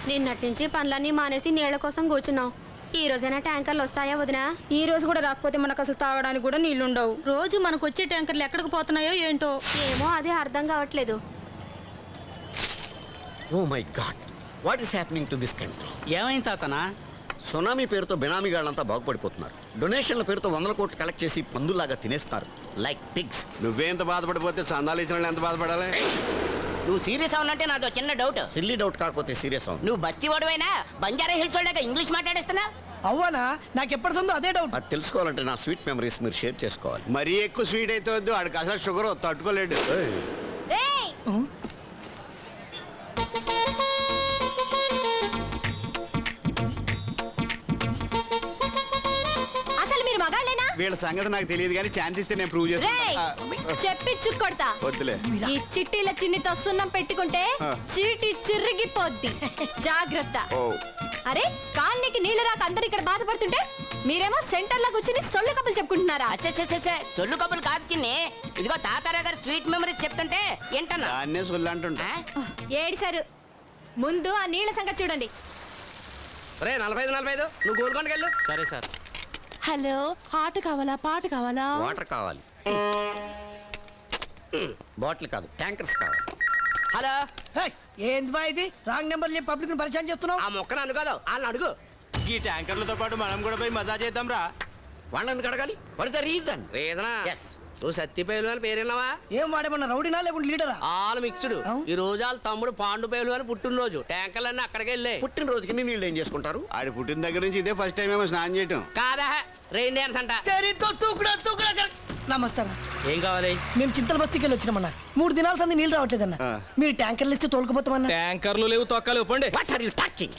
నిన్నటి నుంచి పనులన్నీ మానేసి నీళ్ల కోసం కూర్చున్నాం. ఈ రోజైనా ట్యాంకర్లు వస్తాయా వదినా? ఈ రోజు కూడా రాకపోతే మనకు అసలు తాగడానికి కూడా నీళ్లుండవు. రోజు మనకు వచ్చే ట్యాంకర్లు ఎక్కడికి పోతున్నాయో ఏంటో. ఏమో అదే అర్థం కావట్లేదు. Oh my God, what is happening to this country? ఏమైంది తాతనా? సునామీ పేరుతో బినామీగాళ్ళంతా బాగుపడిపోతున్నారు. డొనేషన్ల పేరుతో 100 కోట్లు కలెక్ట్ చేసి పందులాగా తినేస్తారు లైక్ పిగ్స్. నువ్వేంత బాధపడిపోతే చందాలు ఇచ్చిన వాళ్ళు ఎంత బాధపడాలి? నువ్వు సీరియస్ అవునంటే నాదో చిన్న డౌట్. సిల్లీ డౌట్ కాకపోతే సీరియస్ అవును. నువ్వు బస్తీ వాడువైనా బంజారా హిల్స్ వాళ్ళగా ఇంగ్లీష్ మాట్లాడేస్తున్నా? అవ్వనా? నాకు ఎప్పటి సందో అదే డౌట్. అది తెలుసుకోవాలంటే నా స్వీట్ మెమరీస్ మీరు షేర్ చేసుకోవాలి. మరీ ఎక్కువ స్వీట్ అయితే వద్దు, ఆడికి అసలు షుగర్ తట్టుకోలేడు. అసలు మీరు మగాళ్ళేనా? వీళ్ళ సంగతి నాకు తెలియదు కానీ ఛాన్స్ ఇస్తే నేను ప్రూవ్ చేస్తాను. చెప్పి చుక్కొడతా. వద్దులే. ఈ చిట్టీల చిన్నితో సున్నం పెట్టుకుంటే చీటి చిరిగిపోద్ది. జాగ్రత్త. అరే కాలనీకి నీళ్ళు రాక అందరు ఇక్కడ బాధపడుతుంటే మీరేమో సెంటర్ లో కూర్చుని సొల్లు కబులు చెప్పుకుంటున్నారా? సొల్లు కబులు కాదు చిన్ని. ఇదిగో తాతారా గారు స్వీట్ మెమరీస్ చెప్తుంటే ఏంటన్నా దాన్నే సొల్లు అంటుంటా. ఏడిసారు. ముందు ఆ నీళ్ళ సంగతి చూడండి. 45 నువ్వు గోల్కొండకి వెళ్ళు. సరే సార్. హలో, ఆట కావాలా పాట కావాలా? వాటర్ కావాలి, బాటిల్ కాదు ట్యాంకర్స్ కావాలి. హలో, ఏంది బా ఇది? రాంగ్ నెంబర్ చెప్పి పబ్లిక్ పరిచయం చేస్తున్నావు. ఆ మొక్కను అనుకోదు, వాళ్ళని అడుగు. ఈ ట్యాంకర్లతో పాటు మనం కూడా పోయి మజా చేద్దాం రా. వాళ్ళని ఎందుకు అడగాలి? What is the reason? రీజనా? ఎస్. నువ్వు సత్తిపేలు అని పేరున్నావా? ఏం వాడేమన్నా రౌడీనా లేకుంటే లీడరా? All mixed. ఈ రోజు వాళ్ళ తమ్ముడు పాండుపేలు అని పుట్టినరోజు. ట్యాంకర్లన్నీ అక్కడికి వెళ్ళే. పుట్టినరోజుకి నీళ్ళు ఏం చేసుకుంటారు? ఆడి పుట్టిన దగ్గర నుంచి ఇదే ఫస్ట్ టైం ఏమో స్నానం చేయటం. కాదా, రెయిన్ డాన్స్ అంట. నమస్తే. ఏం కావాలి? మేము చింతల బస్తీకి వెళ్ళి వచ్చినామన్నా. 3 దినాల సంది నీళ్ళు రావట్లేదన్న. మీరు ట్యాంకర్లు ఇస్తే తోలుకుపోతామన్నా. ట్యాంకర్లు లేవు, తొక్కలేవు, పండి. What are you talking?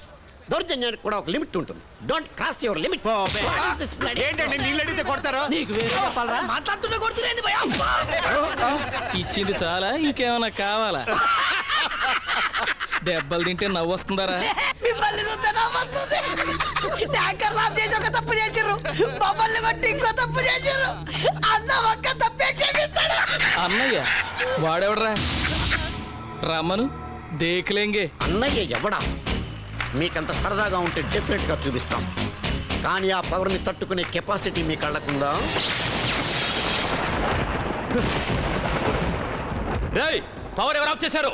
దౌర్జన్యానికి కూడా ఒక లిమిట్ ఉంటుంది. Don't cross your limit. ఏంటండి నీళ్ళు అడిగితే కొడతారు? నీకు వేరే చెప్పాలరా? మాట్లాడుతుంటే కొడుతురేంది భయ? ఇచ్చింది చాలా, ఇంకేమన్నా కావాలా? దెబ్బలు తింటే నవ్వు వస్తుందారా? మిమ్మల్ని చూస్తే నవ్వొస్తుంది. ట్యాంకర్లు ఆపేసి ఒక తప్పు చేసిర్రు, మమ్మల్ని కొట్టి ఇంకో తప్పు చేసిర్రు. అన్న ఒక్క తప్పే క్షమిస్తాడు. అన్నయ్య వాడెవడరా? రమ్మను, దేకులేంగే. అన్నయ్య ఎవడా? మీకంత సరదాగా ఉంటే డెఫినెట్ గా చూపిస్తాం. కానీ ఆ పవర్ని తట్టుకునే కెపాసిటీ మీ కళ్ళకుందా? పవర్ ఎవరు ఆఫ్ చేశారు?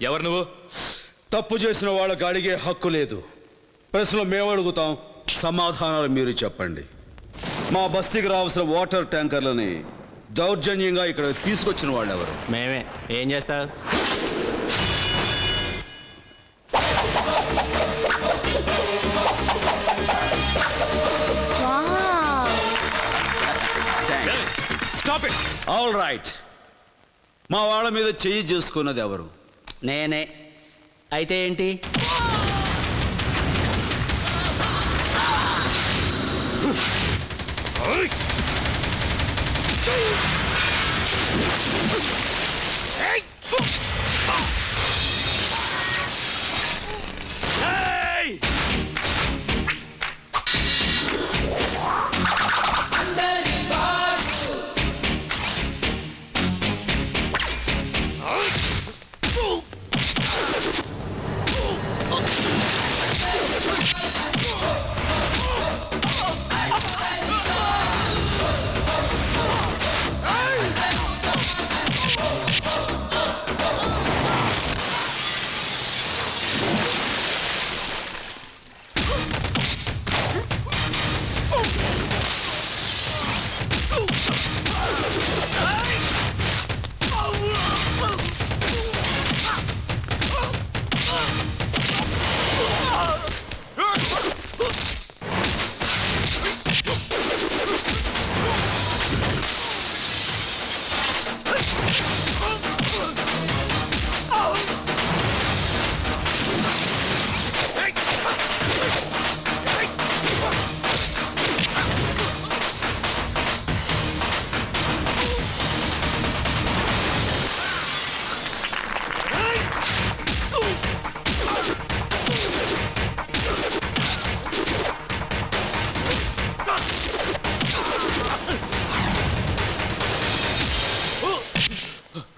ఎవరు నువ్వు? తప్పు చేసిన వాళ్ళకి అడిగే హక్కు లేదు. ప్రశ్నలు మేము అడుగుతాం, సమాధానాలు మీరు చెప్పండి. మా బస్తీకి రావాల్సిన వాటర్ ట్యాంకర్లని దౌర్జన్యంగా ఇక్కడ తీసుకొచ్చిన వాళ్ళు ఎవరు? మేమే. ఏం చేస్తావు? Stop it. All right. మా వాళ్ళ మీద చెయ్యి చేసుకున్నది ఎవరు? నేనే. అయితే ఏంటి?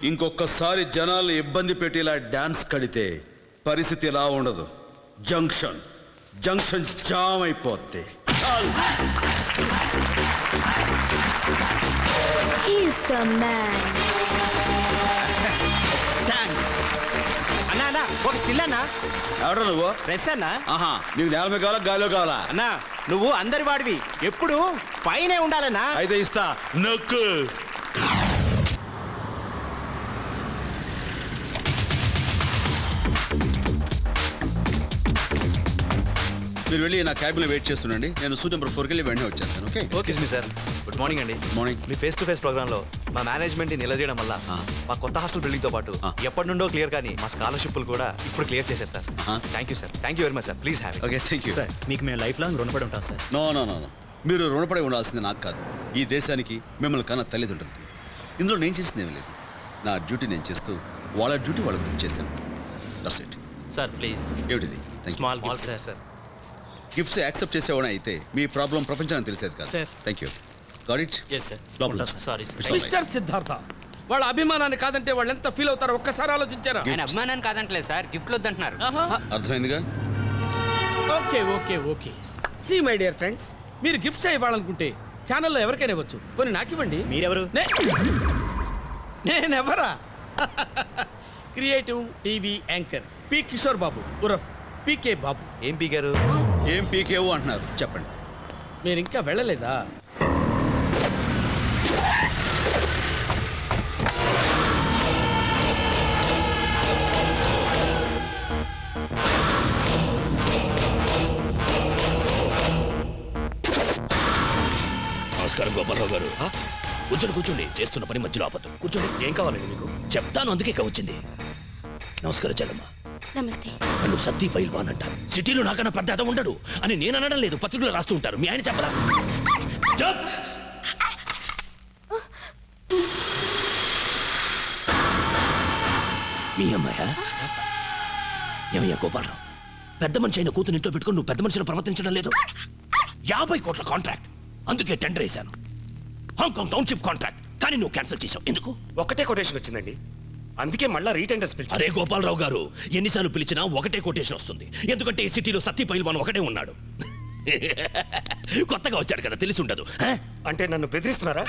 ఇంకొకసారి జనాలు ఇబ్బంది పెట్టి ఇలా డాన్స్ కడితే పరిస్థితి ఇలా ఉండదు. జంక్షన్ జంక్షన్ జామ్ అయిపోద్ది. He's the man. థ్యాంక్స్ అన్నా అన్నా ఒక స్టిల్ అన్నా. ఎవడ నువ్వు? ప్రెస్ అన్నా. ఆహా, నీకు నేల మీద కావాలా గాలిలో కావాలా? అన్నా నువ్వు అందరి వాడివి, ఎప్పుడు పైనే ఉండాలన్నా. అయితే ఇస్తా, నొక్కు. మీరు వెళ్ళి నా క్యాబిన్లో వెయిట్ చేస్తుండండి. నేను సూట్ నెంబర్ 4కి వెళ్ళి వెంటనే వచ్చేస్తాను. Okay? Excuse me sir, good morning అండి. మార్నింగ్. మీ ఫేస్ టు ఫేస్ ప్రోగ్రాంలో మా మేనేజ్మెంట్ని నిలదీయడం వల్ల మా కొత్త హాస్టల్ బిల్డింగ్తో పాటు ఎప్పటి నుండో క్లియర్ కానీ మా స్కాలర్షిప్లు కూడా ఇప్పుడు క్లియర్ చేశారు sir. Thank you sir, thank you very much sir. Please have. Okay, thank you. Sir మీకు మేము లైఫ్ లాంగ్ రుణపడి ఉంటాం సార్. నో నో నో నో, మీరు రుణపడి ఉండాల్సింది నాకు కాదు, ఈ దేశానికి, మిమ్మల్ని కన్నా తల్లిదండ్రులకి. ఇందులో నేను చేసింది ఏమీ లేదు. నా డ్యూటీ నేను చేస్తూ వాళ్ళ డ్యూటీ వాళ్ళకి చేశాను. That's it. Sir please. ఏమిటిది? Small sir. Sir gifts accept చేసేవాడు అయితే మీ ప్రాబ్లం ప్రపంచానికి తెలిసేది కాదు. Sir. Thank you. Got it? Yes sir. లోపల. Sorry It's all right. Mister Siddhartha, వాళ్ళ అభిమానాన్ని కాదంటే వాళ్ళు ఎంత ఫీల్ అవుతారో ఒక్కసారి ఆలోచించారా? Gifts. అభిమానాన్ని కాదంటలేదు సార్, గిఫ్ట్లు వద్దంటున్నారు. అర్థమైందిగా? Okay okay okay. See my dear friends, మీరు గిఫ్ట్స్ ఇవ్వాలనుకుంటే ఛానల్లో ఎవరికైనా ఇవ్వచ్చు. పోనీ నాకు ఇవ్వండి. మీరెవరు? నేనెవరా? Creative TV anchor P Kishore Babu ఉరఫ్ పీకే బాబు. ఏం పీకారు? ఏం పీకేవు అంటున్నారు, చెప్పండి. మీరు ఇంకా వెళ్ళలేదా? నమస్కారం గోపాలరావు గారు. కూర్చోండి, చేస్తున్న పని మధ్యలో ఆపద్దు. కూర్చోండి. ఏం కావాలండి మీకు? చెప్తాను, అందుకే వచ్చింది. నమస్కారం చెల్లమ్మ. నమస్తే. నన్ను సత్తి పైల్వాన్ అంటారు. సిటీలో నాకన్నా పెద్ద అత ఉండడు అని నేను అనడం లేదు, పత్రికలో రాస్తూ ఉంటారు. మీ ఆయన చెప్పరా? చెప్. మీ అమ్మాయా? ఏమయ్యా గోపాలరావు, పెద్ద మనిషి అయిన కూతురు ఇంట్లో పెట్టుకుని నువ్వు పెద్ద మనిషిని ప్రవర్తించడం లేదు. 50 కోట్ల కాంట్రాక్ట్, అందుకే టెండర్ వేశాను. హాంకాంగ్ టౌన్షిప్ కాంట్రాక్ట్, కానీ నువ్వు క్యాన్సిల్ చేసావు. ఎందుకు? ఒకటే కొటేషన్ వచ్చిందండి, అందుకే మళ్ళా రీటెండర్స్ పిలిచారు. అరే గోపాలరావు గారు, ఎన్నిసార్లు పిలిచినా ఒకటే కొటేషన్ వస్తుంది. ఎందుకంటే ఈ సిటీలో సత్తి పైల్వాన్ ఒకటే ఉన్నాడు. కొత్తగా వచ్చాడు కదా, తెలిసి ఉండదు. అంటే నన్ను బెదిరిస్తున్నారా?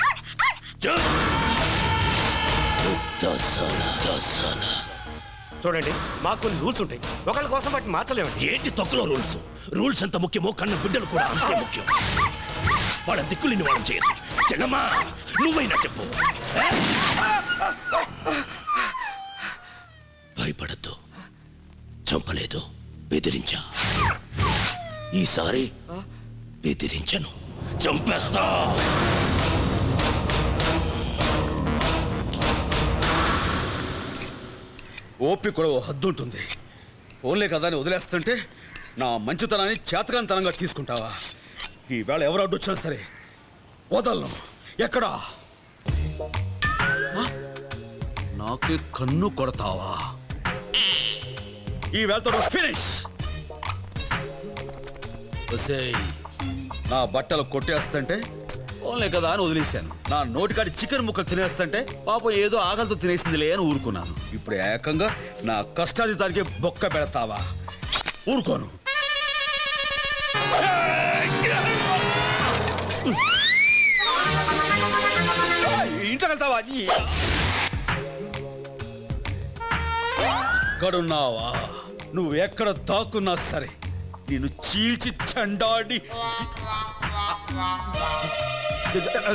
చూడండి, మాకు కొన్ని రూల్స్ ఉంటాయి, ఒకళ్ళ కోసం వాటిని మార్చలేమండి. ఏంటి తొక్కలో రూల్స్? రూల్స్ ఎంత ముఖ్యమో కన్న బిడ్డలు కూడా అంతే ముఖ్యం. వాళ్ళ దిక్కులిని వాళ్ళని చేయదు. చెల్లమ్మా, నువ్వైనా చెప్పు. భయపడద్దు, చంపలేదు, బెదిరించా. ఈసారి బెదిరించను, చంపేస్తా. ఓపిక కూడా ఓ హద్దు ఉంటుంది. ఓన్లే కదా అని వదిలేస్తుంటే నా మంచితనాన్ని చేతకానితనంగా తీసుకుంటావా? ఈవేళ ఎవరు అడ్డొచ్చినా సరే వదలను. ఎక్కడా? నాకే కన్ను కొడతావా? ఈ వేళతో ఫినిష్. నా బట్టలు కొట్టేస్తుంటే ఓన్లే కదా అని వదిలేశాను. నా నోటికాడి చికెన్ ముక్కలు తినేస్తుంటే పాపం ఏదో ఆకలితో తినేసిందిలే అని ఊరుకున్నాను. ఇప్పుడు ఏకంగా నా కష్టాజితానికి బొక్క పెడతావా? ఊరుకోను. ఇంట్లో వెళ్తావా? ఎక్కడున్నావా? నువ్వు ఎక్కడ దాక్కున్నా సరే నేను చీల్చి చండాడి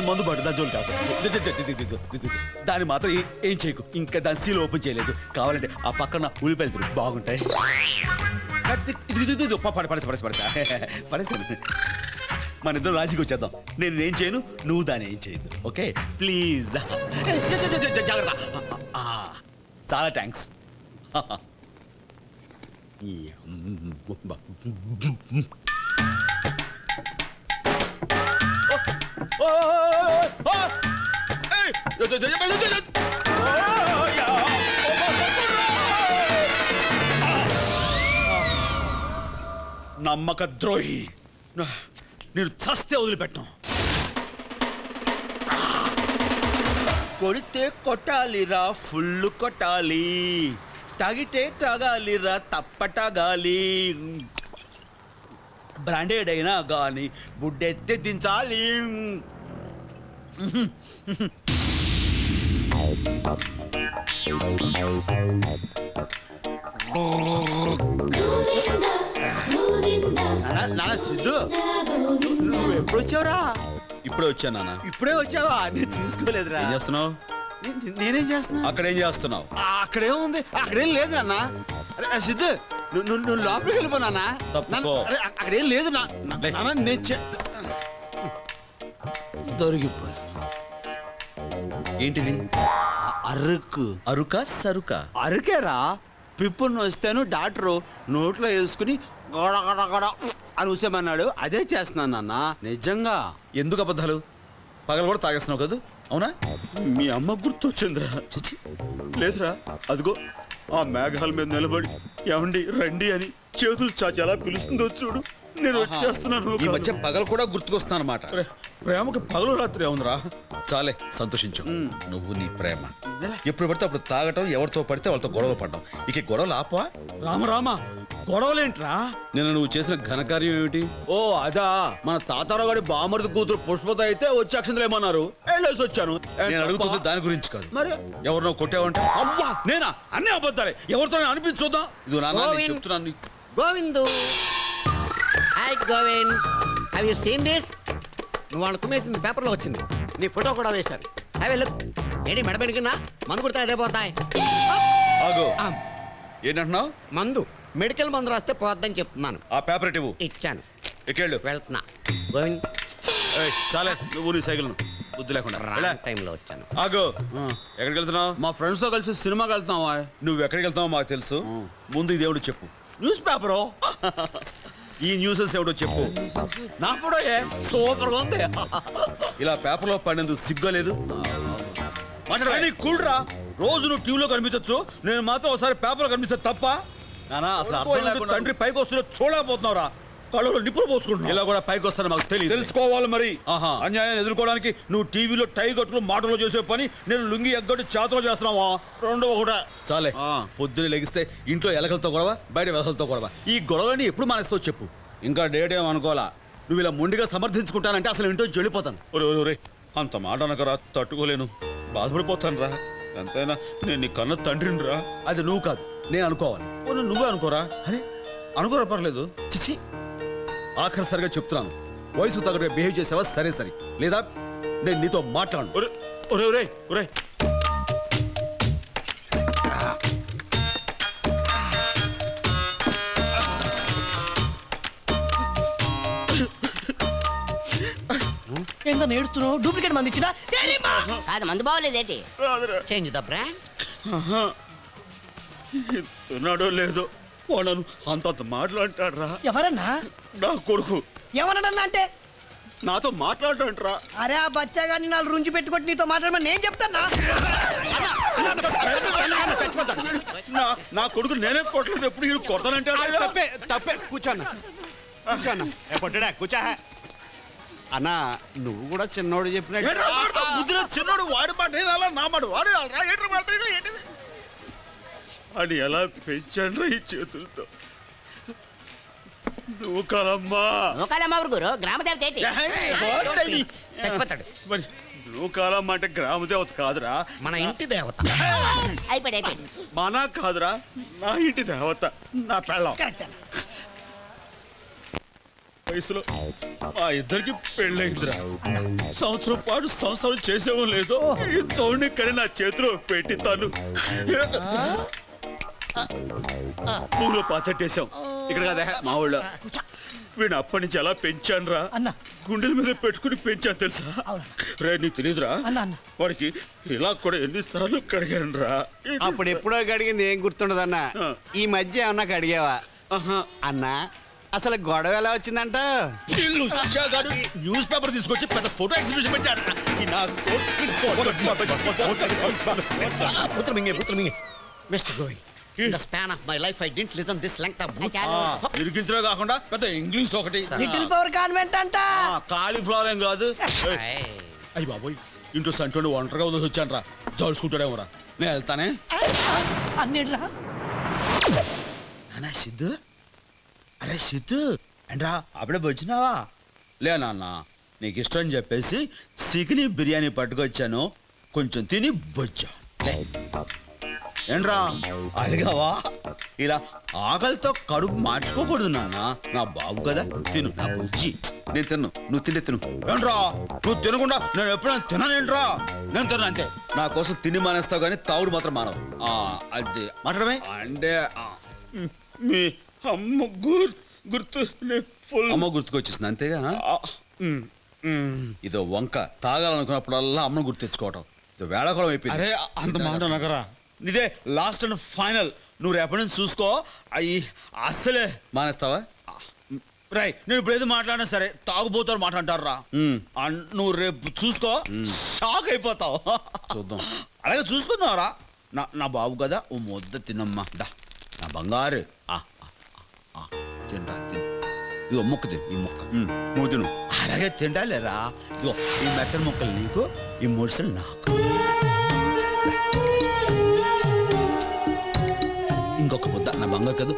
మందు పడు. దాని జోలు కాదు, దాన్ని మాత్రం ఏం చేయకు. ఇంకా దాని సీల్ ఓపెన్ చేయలేదు. కావాలంటే ఆ పక్కన ఉల్లిపాయలు బాగుంటాయి. పడేసాను. మన ఇద్దరు రాజీకి వచ్చేద్దాం. నేను ఏం చేయను, నువ్వు దాన్ని ఏం చేయదు. Okay please. జాగ్రత్త. చాలా థ్యాంక్స్. నమ్మక ద్రోహి, నేను చస్తే వదిలిపెట్టను. కొడితే కొట్టాలిరా ఫుల్ కొట్టాలి, తాగితే తాగాలిరా తప్పటగాలి, బ్రాండెడ్ అయినా గాని బుడ్డెత్తి దించాలి. నాన్న సిద్ధు, నువ్వు ఎప్పుడు వచ్చావురా? ఇప్పుడే వచ్చాను నాన్న. ఇప్పుడే వచ్చావా? నేను చూసుకోలేదురా. ఏం చేస్తున్నావు? నేనేం చేస్తున్నా? అక్కడేం చేస్తున్నావు? అక్కడేం ఉంది, అక్కడేం లేదు నాన్న. సిద్ధు, నువ్వు లోపలికి వెళ్ళిపో నాన్న. అక్కడేం లేదు నాన్న. నేను దొరికిపో. ఏంటిది? అరుకు. అరుక సరుక? అరుకేరా. పిప్పును వస్తాను డాక్టరు నోట్లో వేసుకుని గోడ గోడ గోడ అని ఊసేమన్నాడు. అదే చేస్తున్నాను నాన్న. నిజంగా. ఎందుకు అబద్ధాలు? పగలు కూడా తాగేస్తున్నావు కదా? అవునా? మీ అమ్మ గుర్తొచ్చిందిరా. చిచి లేదురా. అదిగో ఆ మేఘాల మీద నిలబడి ఏమండి రండి అని చేతులు చాచి ఎలా పిలుస్తుందో చూడు. నేను వచ్చేస్తున్నాను. ఈ మధ్య పగలు కూడా గుర్తుకొస్తున్నాను అన్నమాట. ప్రేమకి పగలు రాత్రి ఏముందిరా? చాలే సంతోషించు. నువ్వు నీ ప్రేమ ఎప్పుడు పడితే అప్పుడు తాగటం, ఎవరితో పడితే వాళ్ళతో గొడవలు పడ్డం. ఇక గొడవలు ఆపవా? రామరామా, గొడవలేంట్రా? నిన్న నువ్వు చేసిన ఘనకార్యం ఏమిటి? ఓ అదా, మన తాతారావు గారి బామర్ది కూతురు పుష్పత అయితే వచ్చి అక్షంతలు ఏమన్నారు, వెళ్ళేసి వచ్చాను. నేను అడుగుతుంది దాని గురించి కాదు. మరి ఎవరినో కొట్టావంటే? అమ్మా నేనా? అన్నీ అబద్ధాలే. ఎవరితో అనిపించుద్దాం. ఇది నాన్న చెప్తున్నాను. Govindu, hi Govind, have you seen this? నువ్వు వాళ్ళు కుమ్మేసింది పేపర్లో వచ్చింది. నీ ఫోటో కూడా వేశారు. Have a look. ఏంటి మెడబెడికినా? మందు కుడితే అదే పోతాయి. ఆగు. ఏంటంటున్నావు? మందు, మెడికల్ మందు రాస్తే పోద్దని చెప్తున్నాను. ఆ పేపర్ ఇవ్వు. ఇచ్చాను. ఎక్కేళ్ళు. వెళ్తున్నా. గోవింద్ చాలే, నువ్వు నీ సైకిల్ బుద్ధి లేకుండా టైంలో వచ్చాను. ఆగు. ఎక్కడికి వెళ్తున్నావు? మా ఫ్రెండ్స్ తో కలిసి సినిమాకి వెళ్తున్నావా? నువ్వు ఎక్కడికి వెళ్తావో మాకు తెలుసు. ముందు ఇదేవిడు చెప్పు. News paper. ఈ న్యూసెస్ ఎవడో చెప్పు. నా ఫోటో సూపర్ గా ఉంది. ఇలా పేపర్లో పడినందుకు సిగ్గులేదు. కూల్రా. రోజు నువ్వు టీవీలో కనిపించచ్చు, నేను మాత్రం ఒకసారి పేపర్లో కనిపిస్తే తప్ప? నానా అసలు అర్థం లేకుండా తండ్రి పైకి వస్తుందో చూడలేకపోతున్నావురా. కళ్ళలో నిప్పులు పోసుకుంటున్నావు. ఇలా కూడా పైకి వస్తాను మాకు తెలియదు. తెలుసుకోవాలి మరి. అన్యాయాన్ని ఎదుర్కోవడానికి నువ్వు టీవీలో టై కట్టుకుని మాటలు చేసే పని నేను లుంగి ఎగ్గొట్టి చేతలు చేస్తున్నావా? రెండో కూడా చాలే. పొద్దున్న లెగిస్తే ఇంట్లో ఎలకలతో గొడవ, బయట వెదలతో గొడవ. ఈ గొడవని ఎప్పుడు మానేస్తావు చెప్పు? ఇంకా డేట్ ఏం అనుకోవాలా? నువ్వు ఇలా మొండిగా సమర్థించుకుంటానంటే అసలు ఇంట్లో చెడిపోతాను. ఒరే అంత మాట అనకరా, తట్టుకోలేను, బాధపడిపోతాను రా. ఎంతైనా నేను నీ కన్న తండ్రిని రా. అది నువ్వు కాదు, నేను అనుకోవాలి. నువ్వే అనుకోరా. అరే అనుకోరా, పర్లేదు. చిచి, ఆఖరిసరిగా చెప్తున్నాను, వయసు తగ్గ బిహేవ్ చేసావా సరే సరే, లేదా నేను నీతో మాట్లాడను. ఒరే ఒరే ఒరే ఏందో నేడుస్తున్నావు? డూప్లికేట్ మంది ఇచ్చినా? కాదు మందు బాగోలేదేంటి? Change the brand. తిన్నాడో లేదో వాడను అంతంత మాట్లాంటాడు రా. ఎవరన్నా? నా కొడుకు. ఎవరన్నా అంటే? నాతో మాట్లాడరా. అరే ఆ బచ్చాగాన్ని నాలుగు రుంచి పెట్టుకుంటే నీతో మాట్లాడమని నేను చెప్తానా? నా కొడుకు నేనే కొట్టలేదు, ఎప్పుడు వీడు కొడతానంటాడు. తప్పే తప్పే. కూర్చోన్నా కూర్చోన్నా. కొట్టడా కూర్చో. అన్నా నువ్వు కూడా చిన్నోడు చెప్పినట్టు బుద్ధిలో చిన్నోడు వాడి మాట నేను అలా, నా మాట వాడు ఏంటిది అని ఎలా పెంచాడు ఈ చేతులతో. నువ్వు కాలమ్మా గురు గ్రామ దేవత ఏంటి? మరి నువ్వు కాలమ్మ అంటే గ్రామ దేవత కాదురా, మన ఇంటి దేవత. అయిపోయి మన కాదురా, నా ఇంటి దేవత, నా పెళ్ళం. వయసులో ఆ ఇద్దరికి పెళ్ళయిందిరా. సంవత్సరం పాటు సంసారం చేసేవో లేదో ఈ తోడిని కని నా చేతిలో పెట్టి తను పూలో పాతట్టేశాం. ఇక్కడ కదా మా ఊళ్ళో. వీడిని అప్పటి నుంచి ఎలా పెంచాను రా, గుండెల మీద పెట్టుకుని పెంచాను తెలుసా? రే నీకు తెలియదురా, వాడికి ఇలా కూడా ఎన్నిసార్లు కడిగాను రా. అప్పుడు ఎప్పుడో కడిగింది ఏం గుర్తుండదన్నా. ఈ మధ్య ఏమన్నా కడిగావా అన్నా? అసలు గొడవ ఎలా వచ్చిందంట? న్యూస్ పేపర్ తీసుకొచ్చి పెద్ద ఫోటో ఎగ్జిబిషన్ పెట్టాడు. Mister Govind, in the span of my life I didn't listen this length of books. ఇరికించడం కాకుండా పెద్ద ఇంగ్లీష్ ఒకటి. లిటిల్ పవర్ కాన్వెంట్ అంట. కాలీఫ్లవర్ ఏం కాదు. అయ్యి బాబోయ్, ఇంటూ సంటోని ఒంటరిగా వదిలేసి వచ్చాను రా. జోడుచుకుంటాడేమో రా. నేను వెళ్తానే. అన్నిడ్రా నానా సిద్ధు, అరే సిద్ధు ఏంట్రా అప్పుడే వచ్చినావా? లే నాన్న, నీకు ఇష్టం అని చెప్పేసి సికిని బిర్యానీ పట్టుకొచ్చాను, కొంచెం తిని బొచ్చా. లే ఏంట్రా అలిగావా? ఇలా ఆకలితో కడుపు మార్చుకోకూడదు నాన్న, నా బాబు కదా. తిను నా బుజ్జి. నేను తిన్ను, నువ్వు తింటే తిను. ఏంట్రా నువ్వు తినకుండా నేను ఎప్పుడైనా తిననేంట్రా? నేను తిన్నా అంతే. నా కోసం తిని మానేస్తావు కానీ తావుడు మాత్రం మానవు. అది మాట్లాడమే అంటే మీ అమ్మ గుర్తు అమ్మ గుర్తుకొచ్చేసింది అంతేగా. ఇదో వంక తాగాలనుకున్నప్పుడల్లా అమ్మను గుర్తు తెచ్చుకోవటం ఇది వేళాకోళం అయిపోయింది. అరే అంత మాట నగరా. ఇదే లాస్ట్ అండ్ ఫైనల్. నువ్వు రేపటి నుంచి చూసుకో, అయ్యి అస్సలే మానేస్తావా? రై నేను ఇప్పుడు ఏది మాట్లాడినా సరే తాగుబోతాడు మాట అంటారు రా. నువ్వు రేపు చూసుకో, షాక్ అయిపోతావు. చూద్దాం, అలాగే చూసుకుందాం రా. నా బాబు కదా, ఓ ముద్ద తినమ్మా. దా నా బంగారు. తింటా తిను. ఇదిగో మొక్క తిను, ఈ మొక్క నువ్వు తిను. అలాగే తింటాలేరా. ఇదిగో ఈ మెత్తని మొక్కలు నీకు, ఈ ముడిసలు నాకు. ఇంకొక ముద్ద నా బంగారు కదా.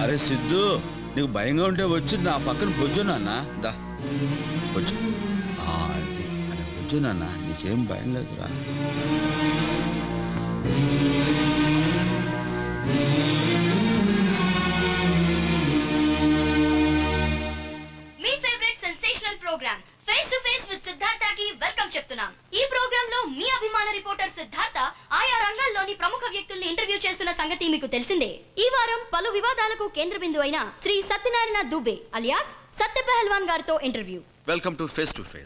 అరే సిద్ధు, నీకు భయంగా ఉంటే వచ్చి నా పక్కన బొజ్జు నాన్న. దా బొజ్జు. అది అరే బొజ్జు నాన్న, నీకేం భయం లేదురా. మీ favourite sensational programme face to face with సిద్ధార్థకి వెల్కమ్ చెప్తున్నాం. ఈ ప్రోగ్రామ్ లో మీ అభిమాన రిపోర్టర్ సిద్ధార్థ ఆయా రంగాల్లోని ప్రముఖ వ్యక్తుల్ని ఇంటర్వ్యూ చేస్తున్న సంగతి మీకు తెలిసిందే. ఈ వారం పలు వివాదాలకు కేంద్ర బిందువు అయిన శ్రీ సత్యనారాయణ దూబే అలియాస్ సత్య పెహల్వాన్ గారితో interview. Welcome to face to face.